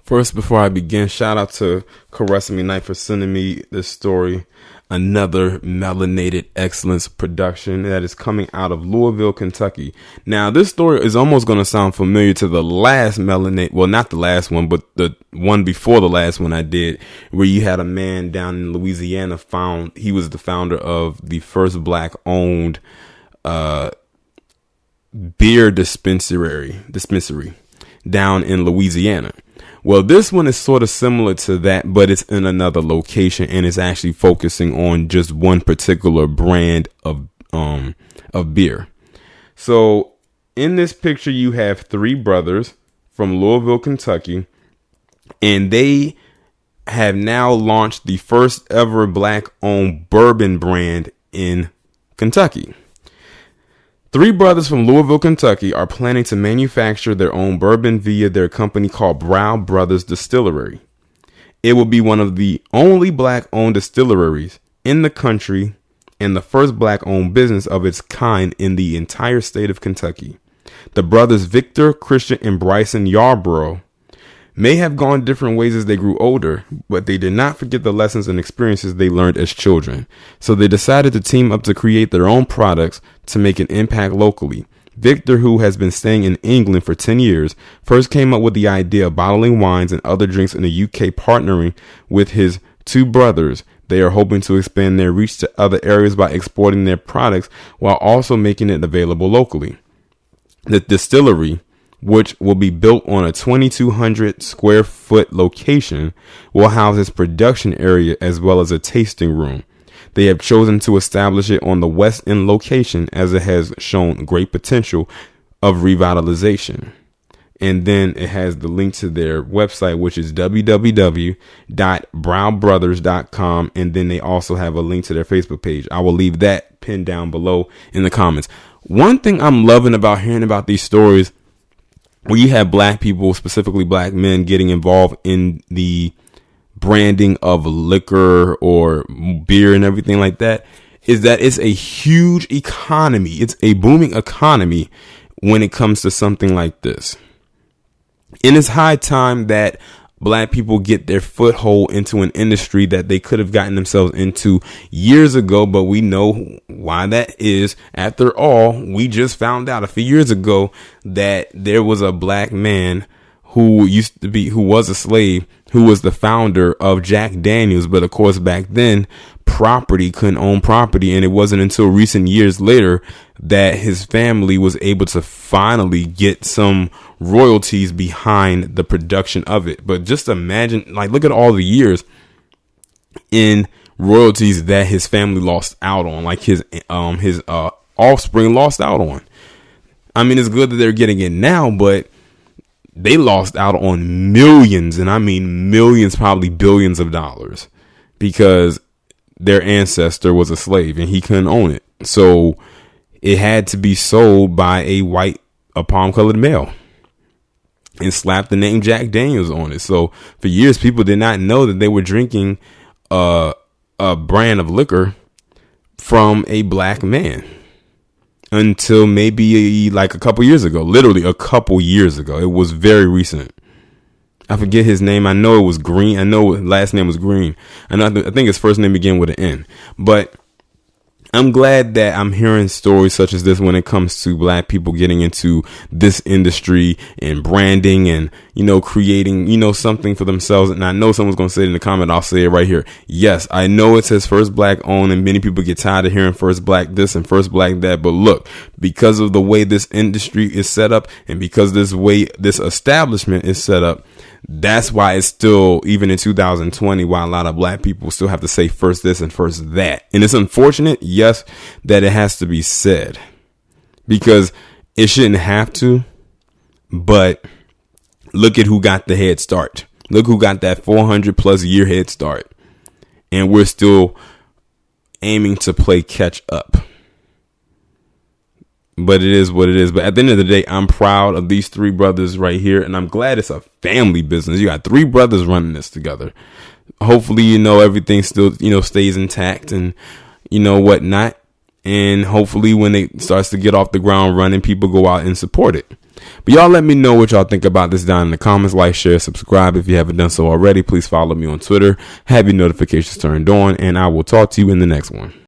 First, before I begin, shout out to Caressing Me Night for sending me this story. Another Melanated Excellence production that is coming out of Louisville, Kentucky. Now, this story is almost going to sound familiar to the last Melanated, well, not the last one, but the one before the last one I did, where you had a man down in Louisiana he was the founder of the first black-owned beer dispensary down in Louisiana. Well, this one is sort of similar to that, but it's in another location, and it's actually focusing on just one particular brand of beer. So in this picture, you have three brothers from Louisville, Kentucky, and they have now launched the first ever black-owned bourbon brand in Kentucky. Three brothers from Louisville, Kentucky are planning to manufacture their own bourbon via their company called Brough Brothers Distillery. It will be one of the only black-owned distilleries in the country and the first black-owned business of its kind in the entire state of Kentucky. The brothers Victor, Christian, and Bryson Yarbrough may have gone different ways as they grew older, but they did not forget the lessons and experiences they learned as children. So they decided to team up to create their own products to make an impact locally. Victor, who has been staying in England for 10 years, first came up with the idea of bottling wines and other drinks in the UK, partnering with his two brothers. They are hoping to expand their reach to other areas by exporting their products while also making it available locally. The distillery, which will be built on a 2,200 square foot location, will house its production area as well as a tasting room. They have chosen to establish it on the West End location as it has shown great potential of revitalization. And then it has the link to their website, which is www.broughbrothers.com. And then they also have a link to their Facebook page. I will leave that pinned down below in the comments. One thing I'm loving about hearing about these stories, where you have black people, specifically black men, getting involved in the branding of liquor or beer and everything like that, is that it's a huge economy. It's a booming economy when it comes to something like this. And it's high time that black people get their foothold into an industry that they could have gotten themselves into years ago, but we know why that is. After all, we just found out a few years ago that there was a black man who was a slave, who was the founder of Jack Daniels. But of course, back then, property couldn't own property. And it wasn't until recent years later that his family was able to finally get some royalties behind the production of it. But just imagine, look at all the years in royalties that his family lost out on, his offspring lost out on. I mean, it's good that they're getting it now, but they lost out on millions, and I mean millions, probably billions of dollars, because their ancestor was a slave and he couldn't own it. So it had to be sold by a palm-colored male and slapped the name Jack Daniels on it. So for years, people did not know that they were drinking a brand of liquor from a black man until maybe a couple years ago. Literally a couple years ago. It was very recent. I forget his name. I know it was Green. I know his last name was Green. I think his first name began with an N. But I'm glad that I'm hearing stories such as this when it comes to black people getting into this industry and branding and, creating, something for themselves. And I know someone's going to say it in the comment. I'll say it right here. Yes, I know it says first black owned, and many people get tired of hearing first black this and first black that. But look, because of the way this industry is set up and because this establishment is set up, that's why it's still, even in 2020, why a lot of black people still have to say first this and first that. And it's unfortunate, yes, that it has to be said, because it shouldn't have to. But look at who got the head start. Look who got that 400 plus year head start. And we're still aiming to play catch up. But it is what it is. But at the end of the day, I'm proud of these three brothers right here. And I'm glad it's a family business. You got three brothers running this together. Hopefully, everything still, stays intact and, whatnot. And hopefully when it starts to get off the ground running, people go out and support it. But y'all let me know what y'all think about this down in the comments. Like, share, subscribe if you haven't done so already. Please follow me on Twitter. Have your notifications turned on, and I will talk to you in the next one.